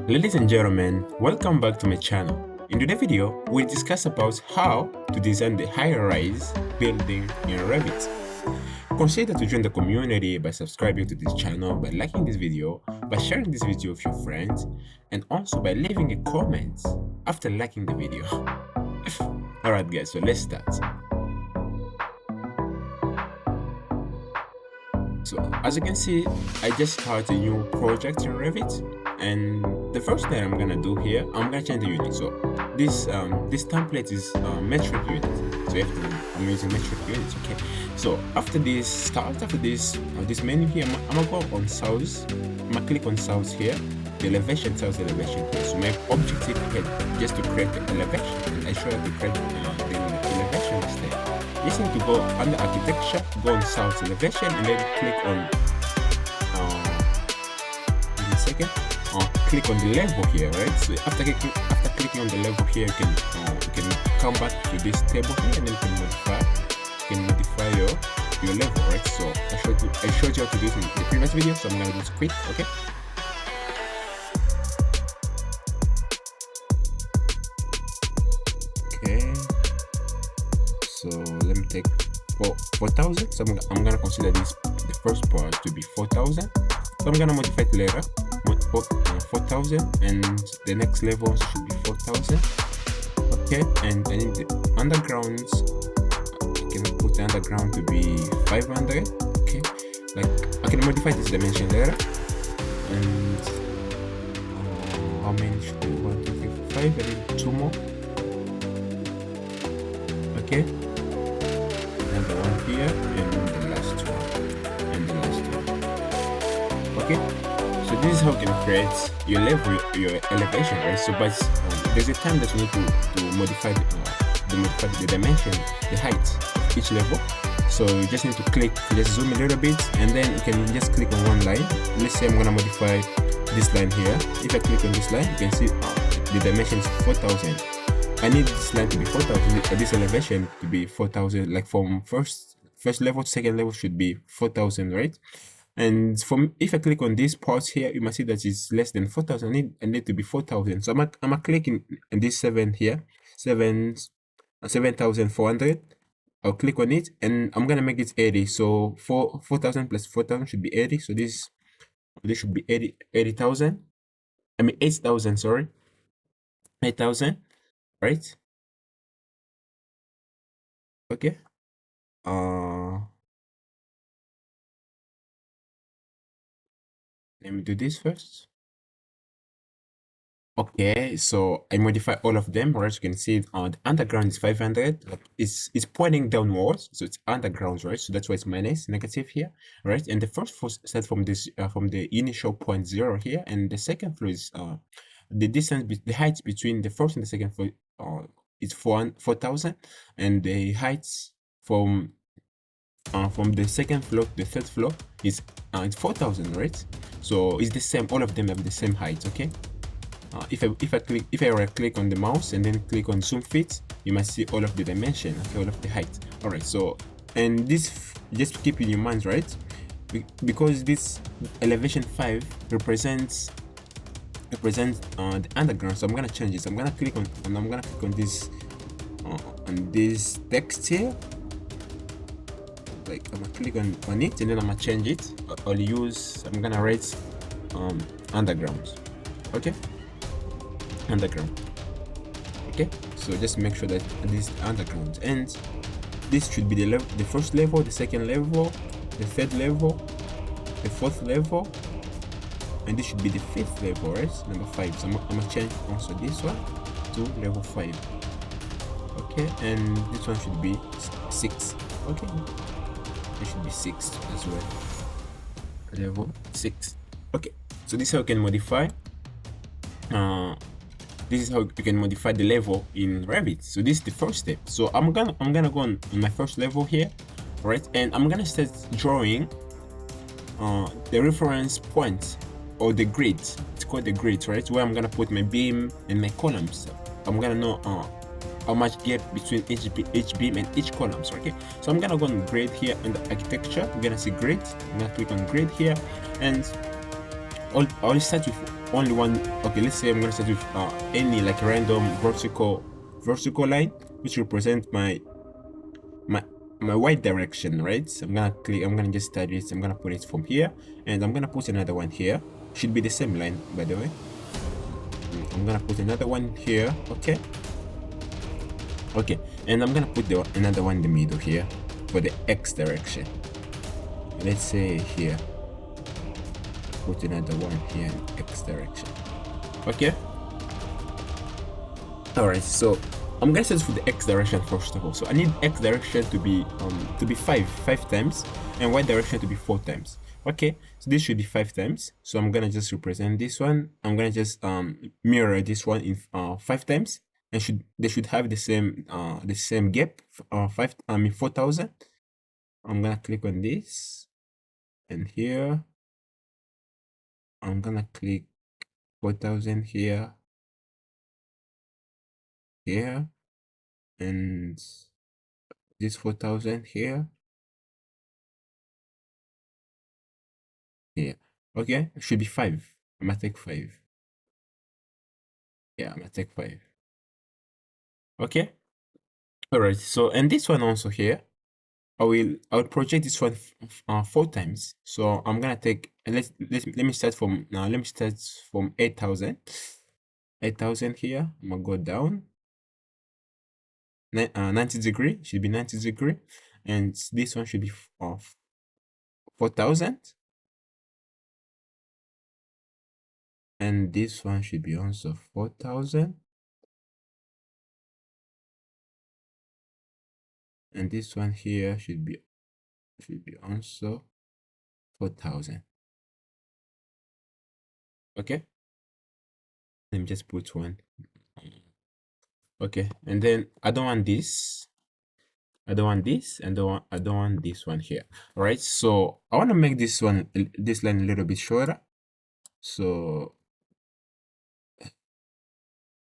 Ladies and gentlemen, welcome back to my channel. In today's video, we'll discuss about how to design the high-rise building in Revit. Consider to join the community by subscribing to this channel, by liking this video, by sharing this video with your friends, and also by leaving a comment after liking the video. Alright guys, so let's start. So as you can see, I just started a new project in Revit, and the first thing I'm gonna do here, I'm gonna change the unit. So this template is metric unit. So I'm using metric units. Okay. So after this menu here, I'm gonna go on source. I'm gonna click on source here. The elevation, source elevation here. So my objective here just to create the elevation. And I show you to create the elevation instead. You just need to go under architecture, go on source elevation, and then click on click on the level here, right? So after clicking on the level here, you can come back to this table here, and then you can modify your level, right? So I showed you how to do this in the previous video, so I'm gonna do this quick, okay? Okay. So let me take 4,000. So I'm gonna consider this the first part to be 4,000. So I'm gonna modify it later. 4,000, and the next level should be 4,000. Okay, and I need the undergrounds. I can put the underground to be 500. Okay, like I can modify this dimension later. And how many should be 1, 2, 3, 4, 5? I need 2 more. Okay, and the one here, and the last one, and the last one. Okay. So this is how you can create your level, your elevation, right? So, but there's a time that you need to modify the dimension, the height of each level. So you just need to click, just zoom a little bit, and then you can just click on one line. Let's say I'm gonna modify this line here. If I click on this line, you can see the dimension is 4,000. I need this line to be 4,000. This elevation to be 4,000. Like from first level to second level should be 4,000, right? And if I click on this part here, you must see that it's less than 4,000. I need to be 4,000. So I'm gonna click in this 7 here, 7,400. I'll click on it, and I'm gonna make it 80. So 4,000 plus 4,000 should be 80. So this should be 80,000. I mean 8,000. Sorry, 8,000. Right? Okay. Let me do this first. Okay, so I modify all of them. Right, you can see the underground is 500. Like it's pointing downwards, so it's underground, right? So that's why it's negative here, right? And the first floor starts from this from the initial point 0 here, and the second floor is the distance, the height between the first and the second floor is 4,000, and the heights from the second floor to the third floor is it's 4,000, right? So it's the same. All of them have the same height. Okay. If I right click on the mouse and then click on zoom fit, you must see all of the dimension, okay, all of the height. All right. So, and this just to keep in your mind, right? Because this elevation 5 represents the underground. So I'm gonna change this. I'm gonna click on this text here. Like I'm gonna click on it, and then I'm gonna change it. I'm gonna write underground. Okay, underground. Okay, so just make sure that this is underground, and this should be the first level, the second level, the third level, the fourth level, and this should be the fifth level, right? Number 5. So I'm gonna change also this one to level 5. Okay, and this one should be 6. Okay, it should be 6 as well. Level 6. Okay, so this is how you can modify. This is how you can modify the level in Revit. So this is the first step. So I'm gonna go on my first level here, right? And I'm gonna start drawing the reference point or the grid. It's called the grid, right? Where I'm gonna put my beam and my columns. I'm gonna know how much gap between each beam and each columns. Okay, so I'm gonna go on grid here in the architecture. I'm gonna see grid. I'm gonna click on grid here, and I'll start with only one. Okay, let's say I'm gonna start with any like random vertical line, which represent my my y direction, right? So I'm gonna click. I'm gonna just start it. I'm gonna put it from here, and I'm gonna put another one here. Should be the same line, by the way. I'm gonna put another one here. Okay. Okay, and I'm gonna put another one in the middle here for the x direction. Let's say here. Put another one here in x direction. Okay. All right. So I'm gonna set for the x direction first of all. So I need x direction to be five times, and y direction to be 4 times. Okay. So this should be 5 times. So I'm gonna just represent this one. I'm gonna just mirror this one in 5 times, and they should have the same gap. 4,000. I'm gonna click on this, and here I'm gonna click 4,000 here, and this 4,000 here. Okay, it should be 5. I'm gonna take 5. Yeah, I'm gonna take 5. Okay. All right. So, and this one also here, I'll project this one 4 times. So I'm gonna take, let me start from now. Let me start from 8,000. 8,000 here. I'm gonna go down. 90 degree should be 90 degree, and this one should be 4,000, and this one should be also 4,000, and this one here should be also 4,000. Okay, let me just put one. Okay, and then I don't want this. I don't want this, and I don't want this one here. All right, so I want to make this line a little bit shorter. So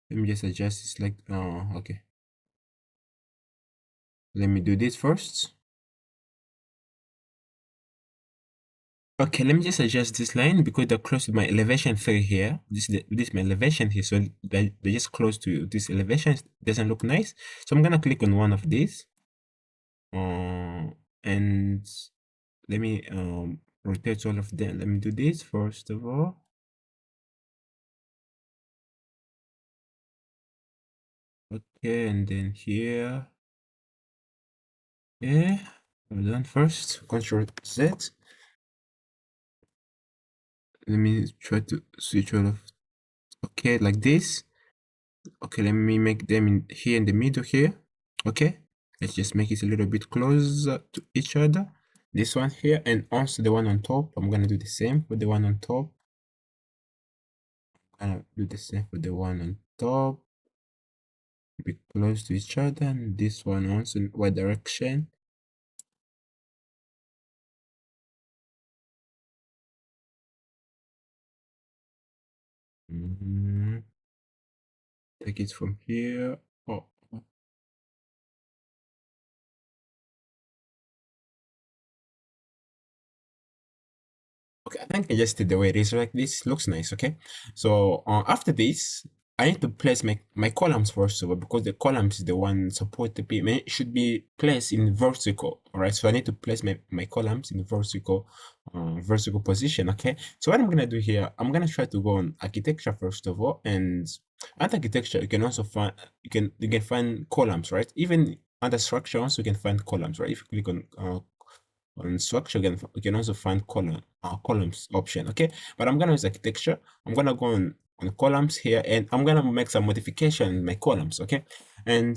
let me just adjust this like okay. Let me do this first. Okay, let me just adjust this line because they're close to my elevation 3 here. This is my elevation here, so they're just close to this elevation. Doesn't look nice. So I'm gonna click on one of these. And let me rotate all of them. Let me do this first of all. Okay, and then here. Yeah, hold on first. Control Z. Let me try to switch all of. Okay, like this. Okay, let me make them in here in the middle here. Okay, let's just make it a little bit closer to each other. This one here, and also the one on top. I'm gonna do the same for the one on top. I'm gonna do the same for the one on top. Be close to each other, and this one also in y direction. Take it from here. Oh, okay, I think I just did the way it is like this. Looks nice, okay? So after this, I need to place my columns first of all, because the columns is the one support the beam. It should be placed in vertical, all right? So I need to place my columns in vertical position, okay? So what I'm gonna do here, I'm gonna try to go on architecture first of all, and under architecture, you can also find you can find columns, right? Even under structure, also you can find columns, right? If you click on structure, you can also find columns option. Okay, but I'm gonna use architecture. I'm gonna go on columns here, and I'm gonna make some modification in my columns. Okay, and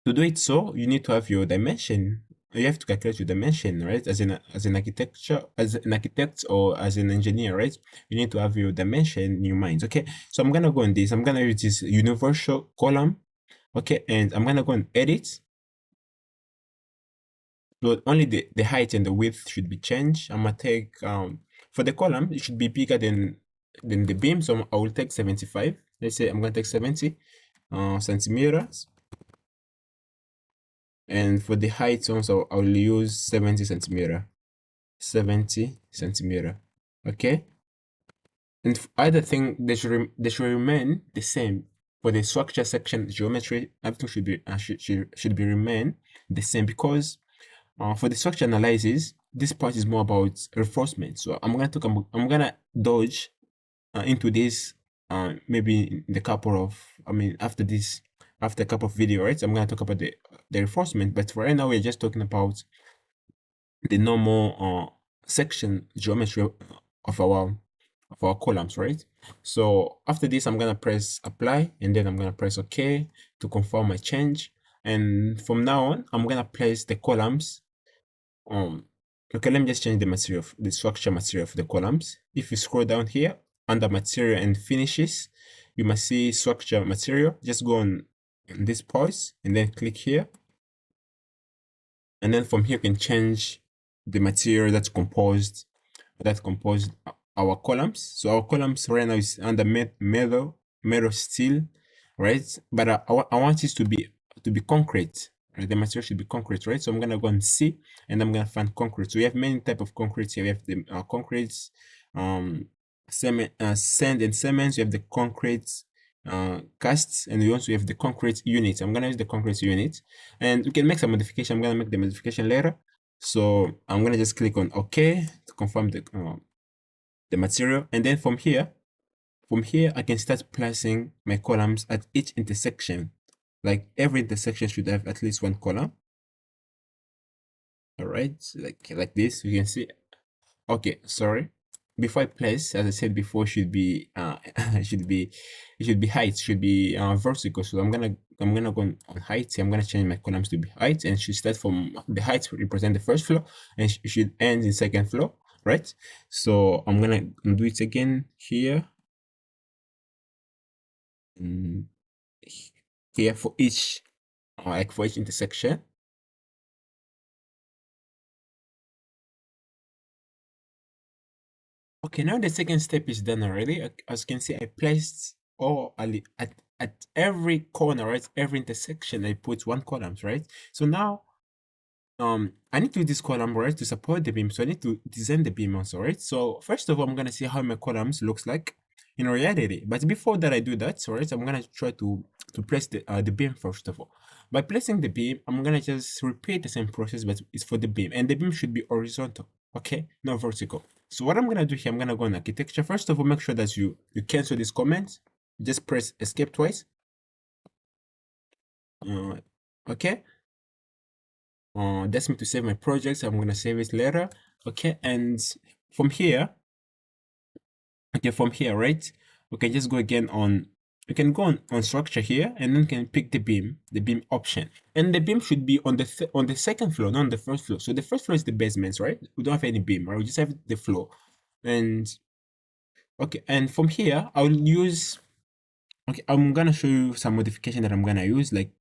to do it, so you need to have your dimension. You have to calculate your dimension, right? As an architect or as an engineer, right? You need to have your dimension in your mind. Okay, so I'm gonna go on this. I'm gonna use this universal column. Okay, and I'm gonna go and edit. So only the height and the width should be changed. I'm gonna take for the column, it should be bigger than the beam. So I will take 75. Let's say I'm gonna take 70 centimeters. And for the height also, I will use 70 centimeter. 70 centimeter. Okay. And other thing, they should remain the same. For the structure section geometry, everything should be remain the same, because for the structure analysis, this part is more about reinforcement. So I'm gonna dodge into this maybe in the couple of, I mean, after this, after a couple of video, right? I'm gonna talk about the reinforcement, but for right now we're just talking about the normal section geometry of our columns, right? So after this, I'm gonna press apply, and then I'm gonna press OK to confirm my change. And from now on, I'm gonna place the columns. Okay, let me just change the material, the structure material of the columns. If you scroll down here under material and finishes, you must see structure material. Just go on this pause and then click here. And then from here, you can change the material that's composed our columns. So our columns right now is under metal steel, right? But I want it to be concrete. Right? The material should be concrete, right? So I'm gonna go and see, and I'm gonna find concrete. So we have many type of concrete here. We have the concretes, cement, sand and cements. We have the concrete casts, and we also have the concrete units. I'm gonna use the concrete unit, and we can make some modification. I'm gonna make the modification later. So I'm gonna just click on OK to confirm the material, and then from here I can start placing my columns at each intersection. Like every intersection should have at least one column. All right, like this, you can see. Okay, sorry. Before I place, as I said before, should be height, should be vertical. So I'm gonna go on height. I'm gonna change my columns to be height, and should start from the height to represent the first floor, and should end in second floor, right? So I'm gonna do it again here. Here for each like for each intersection. Okay, now the second step is done already. As you can see, I placed all at every corner, right? Every intersection, I put one columns, right? So now I need to use this column, right, to support the beam. So I need to design the beam also, right? So first of all, I'm gonna see how my columns looks like in reality. But before that I do that, so right, I'm gonna try to place the beam first of all. By placing the beam, I'm gonna just repeat the same process, but it's for the beam, and the beam should be horizontal, okay, not vertical. So what I'm gonna do here, I'm gonna go on architecture. First of all, make sure that you cancel this comment. Just press escape twice. Okay. That's me to save my projects. I'm gonna save it later. Okay, and from here, right, we can just go again on, you can go on structure here, and then can pick the beam option, and the beam should be on the second floor, not on the first floor. So the first floor is the basement, right? We don't have any beam, right? We just have the floor. And okay, and from here I'll use, okay, I'm gonna show you some modification that I'm gonna use, like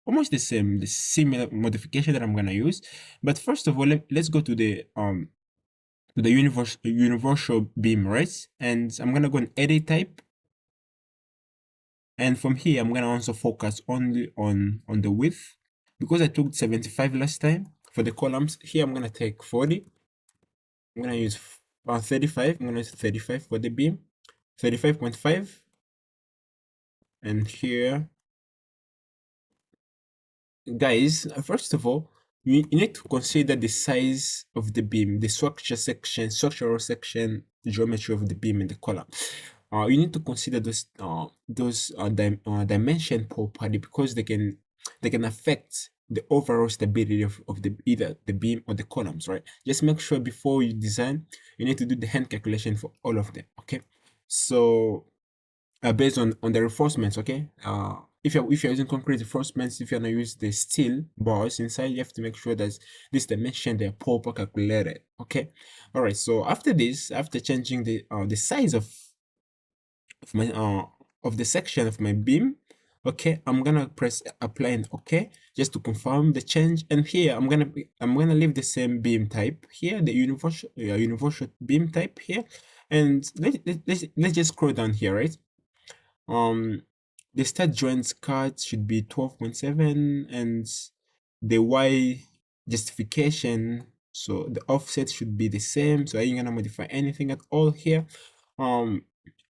almost the similar modification that I'm gonna use. But first of all, let's go to the universal beam, right? And I'm gonna go on edit type. And from here, I'm gonna also focus only on the width, because I took 75 last time for the columns. Here I'm gonna take 40. I'm gonna use 35. I'm gonna use 35 for the beam, 35.5, and here, guys, first of all, you need to consider the size of the beam, the structural section geometry of the beam in the column. You need to consider those dimension properly, because they can affect the overall stability of either the beam or the columns, right? Just make sure before you design, you need to do the hand calculation for all of them. Okay, so based on the reinforcements, okay? If you're using concrete reinforcements, if you're gonna use the steel bars inside, you have to make sure that this dimension they're proper calculated. Okay. All right. So after this, after changing the size of my of the section of my beam, okay, I'm gonna press apply and okay, just to confirm the change. And here I'm gonna leave the same beam type here, the universal beam type here. And let's just scroll down here, right? The start joints cut should be 12.7, and the Y justification, so the offset should be the same. So I ain't gonna modify anything at all here.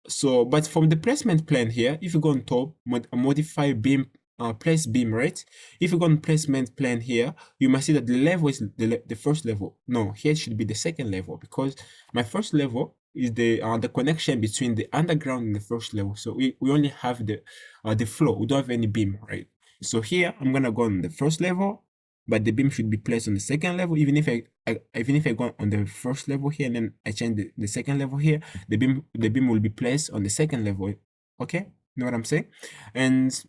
So, but from the placement plan here, if you go on top, modify beam, place beam, right? If you go on placement plan here, you must see that the level is the first level. No, here should be the second level, because my first level is the connection between the underground and the first level. So we only have the floor. We don't have any beam, right? So here I'm gonna go on the first level, but the beam should be placed on the second level. Even if I go on the first level here and then I change the second level here, the beam will be placed on the second level. Okay, you know what I'm saying? And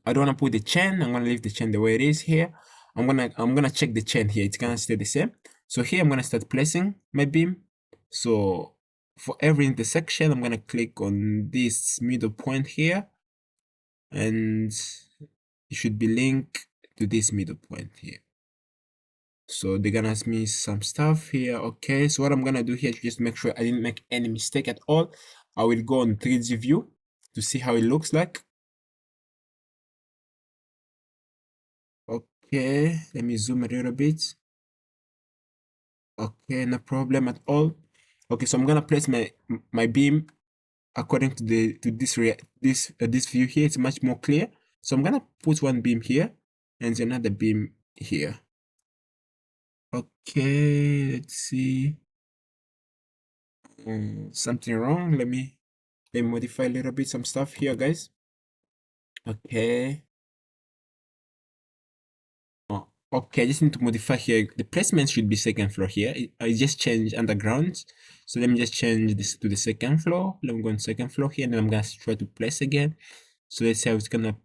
I don't want to put the chain. I'm gonna leave the chain the way it is here. I'm gonna check the chain here. It's gonna stay the same. So here I'm gonna start placing my beam. So for every intersection, I'm gonna click on this middle point here, and it should be linked to this middle point here. So they're gonna ask me some stuff here. Okay, so what I'm gonna do here to just make sure I didn't make any mistake at all, I will go on 3D view to see how it looks like. Okay, let me zoom a little bit. Okay, no problem at all. Okay, so I'm gonna place my beam according to this view here. It's much more clear. So I'm gonna put one beam here and another beam here. Okay, let's see. Something wrong. Let me modify a little bit some stuff here, guys. Okay. Oh, okay, I just need to modify here. The placement should be second floor here. I just changed underground. So let me just change this to the second floor. Let me go on second floor here, and then I'm gonna try to place again. So let's see how it's gonna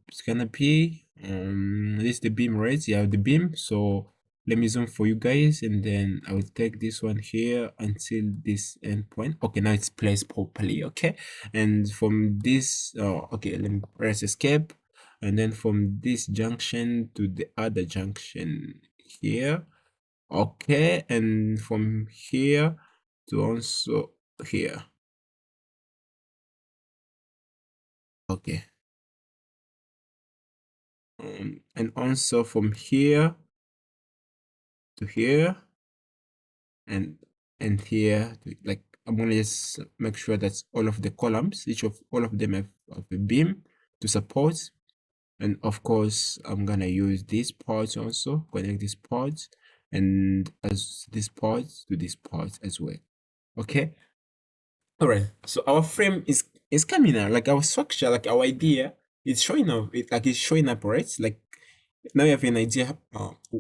be. This is the beam, right? Yeah, the beam. So let me zoom for you guys, and then I will take this one here until this endpoint. Okay, now it's placed properly. Okay, and from this, okay, let me press escape, and then from this junction to the other junction here. Okay, and from here to also here. Okay. And also from here to here and here to, like, I'm gonna just make sure that all of the columns, all of them have a beam to support. And of course, I'm gonna use these parts also, connect these parts, and as these parts to these parts as well. Okay. All right. So our frame is coming out, like our structure, like our idea, it's showing up. It's showing up, right? Like now you have an idea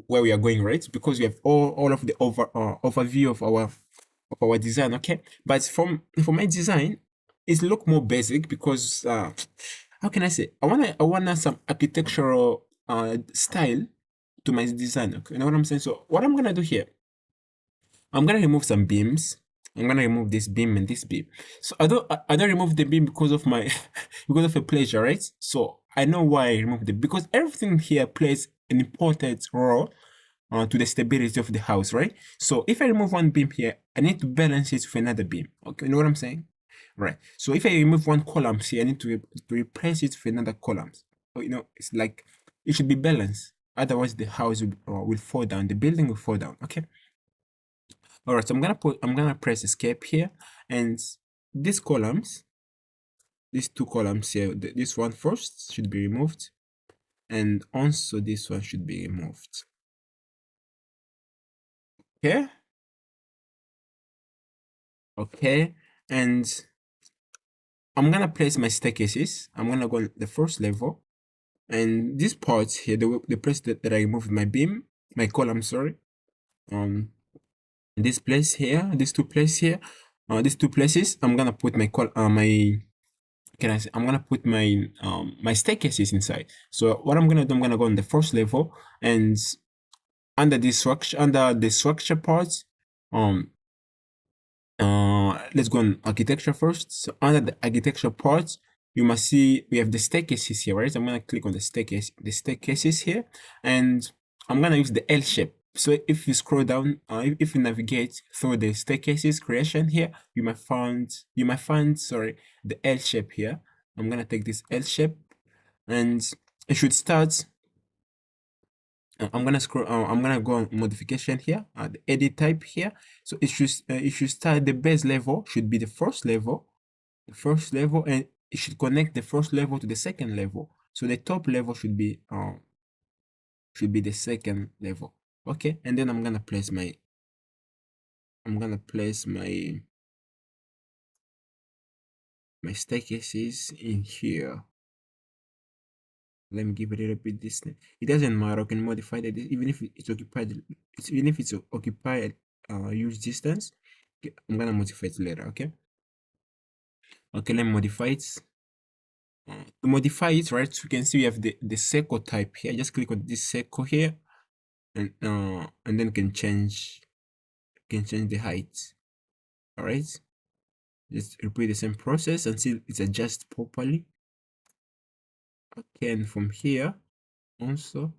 where we are going, right? Because we have all of the overview of our design. Okay, but for my design, it look more basic because how can I say? I wanna some architectural style to my design. Okay, you know what I'm saying? So what I'm gonna do here, I'm gonna remove some beams. I'm gonna remove this beam and this beam. So I don't remove the beam because of my because of a pleasure, right? So I know why I removed it, because everything here plays an important role to the stability of the house, right? So if I remove one beam here, I need to balance it with another beam. Okay, you know what I'm saying? Right. So if I remove one column here, I need to replace it with another column. So, it's like it should be balanced. Otherwise, the house will fall down. The building will fall down. Okay. All right. So I'm gonna press escape here, and these columns, these two columns here, this one first should be removed, and also this one should be removed. Okay. Okay. And I'm gonna place my staircases. I'm gonna go the first level, and these parts here, the place that I removed my beam, my column, sorry. This place here, these two places here, these two places, I'm gonna put I'm gonna put my staircases inside. So what I'm gonna do, I'm gonna go on the first level, and under the structure parts, let's go on architecture first. So under the architecture part, you must see we have the staircases here, right? I'm gonna click on the staircases here, and I'm gonna use the L shape. So if you scroll down, if you navigate through the staircases creation here, you might find, sorry, the L shape here. I'm gonna take this L shape, and it should start. I'm gonna scroll. I'm gonna go on modification here, the edit type here. So it should start, the base level should be the first level, the first level, and it should connect the first level to the second level. So the top level should be the second level. Okay, and then I'm gonna place my staircases in here. Let me give it a little bit distance. It doesn't matter. I can modify that even if it's occupied. Even if it's occupied huge distance. Okay, I'm gonna modify it later. Okay. Okay, let me modify it. To modify it, right? So you can see we have the circle type here. Just click on this circle here, and then can change the height. All right. Just repeat the same process until it's adjusted properly. Okay, and from here also.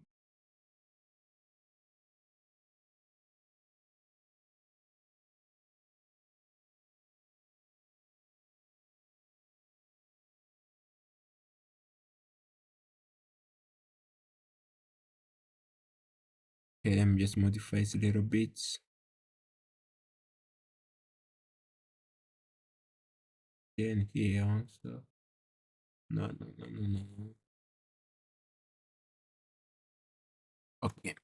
Okay, let me just modify it a little bit. And here also. No. Okay,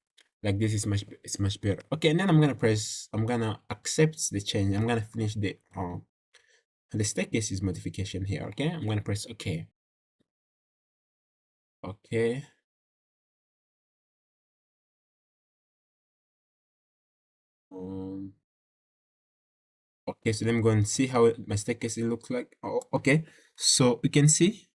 like this is much better. Okay, and then I'm gonna accept the change. I'm gonna finish the staircases modification here. Okay, I'm gonna press OK. Okay. Okay, so let me go and see how my staircase looks like. Oh, okay, so you can see.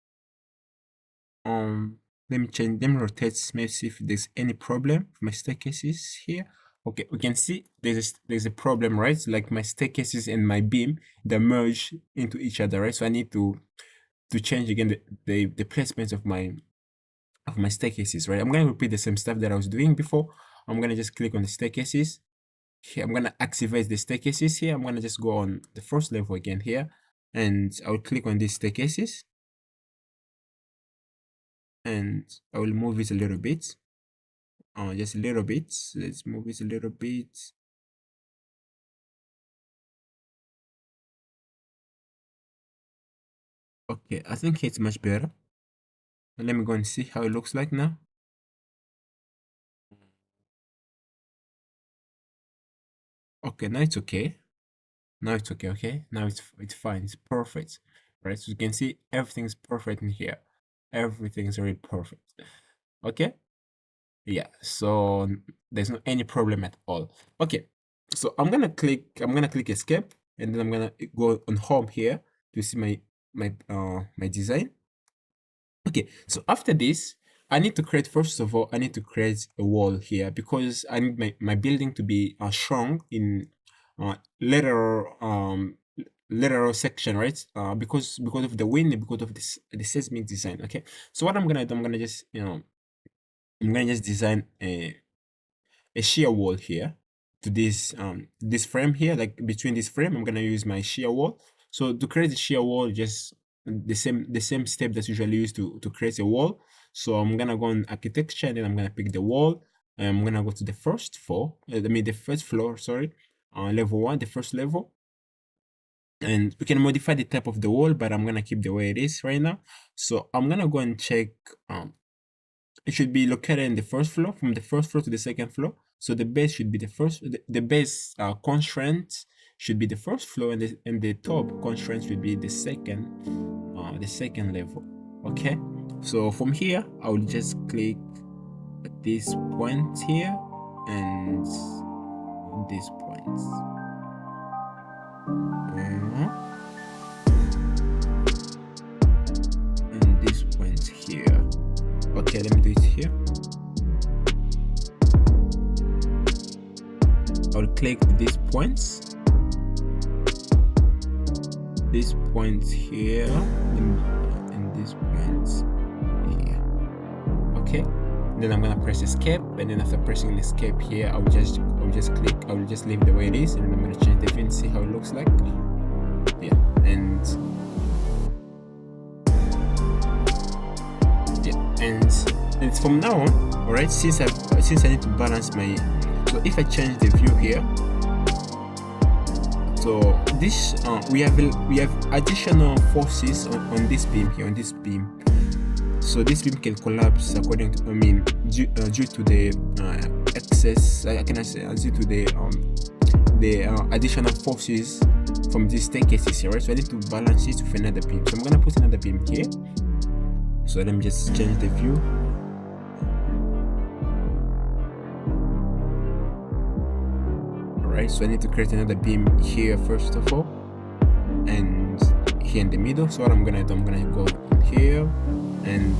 Let me rotate. Maybe see if there's any problem with my staircases here. Okay, we can see there's a problem, right? Like my staircases and my beam, they merge into each other, right? So I need to change again the placement of my staircases, right? I'm gonna repeat the same stuff that I was doing before. I'm gonna just click on the staircases. Here, I'm gonna activate the staircases here. I'm gonna just go on the first level again here, and I'll click on these staircases, and I will move it a little bit. Just a little bit. Let's move it a little bit. Okay, I think it's much better. Let me go and see how it looks like now. Okay, now it's okay. Now it's okay, okay? Now it's fine, it's perfect. Right? So you can see everything's perfect in here. Everything's really perfect. Okay? Yeah, so there's no any problem at all. Okay, so I'm gonna click escape, and then I'm gonna go on home here to see my design. Okay, so after this, I need to create, first of all, I need to create a wall here because I need my building to be strong in lateral section, right? Because of the wind, because of this the seismic design. Okay, so what I'm gonna do, I'm gonna just design a shear wall here to this frame here. Like between this frame, I'm gonna use my shear wall. So to create the shear wall, just the same step that's usually used to create a wall. So I'm gonna go on architecture, and then I'm gonna pick the wall, and I'm gonna go to the first floor. The first floor, sorry, level 1, the first level. And we can modify the type of the wall, but I'm gonna keep the way it is right now. So I'm gonna go and check. It should be located in the first floor, from the first floor to the second floor. So the base should be the first. The base constraint should be the first floor, and the top constraint should be the second level. Okay. So from here, I will just click at this point here and this point. And this point here. Okay, let me do it here. I'll click these points. This point here, and this point here. Okay. Then I'm gonna press escape, and then after pressing escape here, I will just leave the way it is, and then I'm gonna change the view, see how it looks like. Yeah, and it's from now on. All right, since I need to balance my, so if I change the view here, So this we have additional forces on this beam here, on this beam. So this beam can collapse according to, due to the excess, can I say, due to the additional forces from these staircases here, right? So I need to balance it with another beam. So I'm gonna put another beam here. So let me just change the view. Alright, so I need to create another beam here first of all, and here in the middle. So what I'm gonna do, I'm gonna go here, and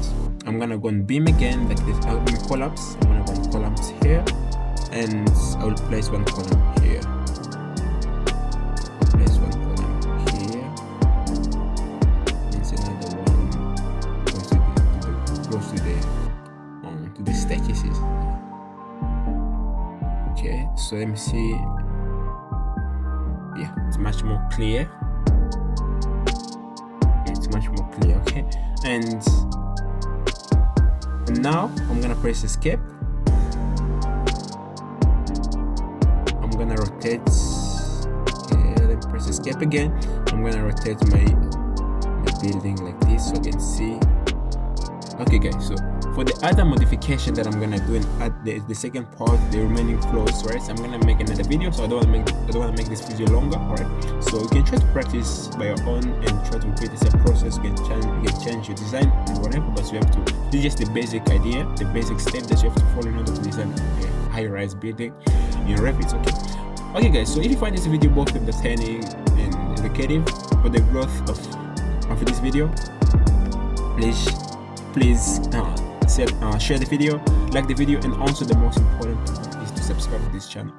I'm gonna go and beam again like this. I'll be collapse. I'm gonna go and collapse here, and I will place one column here. Place one column here. There's another one goes to the staircases. Okay, so let me see. Yeah, it's much more clear. It's much more clear. Okay, and now I'm gonna press escape. I'm gonna rotate. Let me press escape again. I'm gonna rotate my building like this so I can see. Okay guys, so for the other modification that I'm gonna do and add the second part, the remaining floors, right? So I'm gonna make another video, so I don't wanna make this video longer, alright? So you can try to practice by your own and try to repeat the same process. You can change your design and whatever, but you have to. This is just the basic idea, the basic step that you have to follow in order to design a high-rise building in Revit. Okay guys, so if you find this video both entertaining and educative for the growth of this video, please share the video, like the video, and also the most important part is to subscribe to this channel.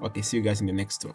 Okay, see you guys in the next one.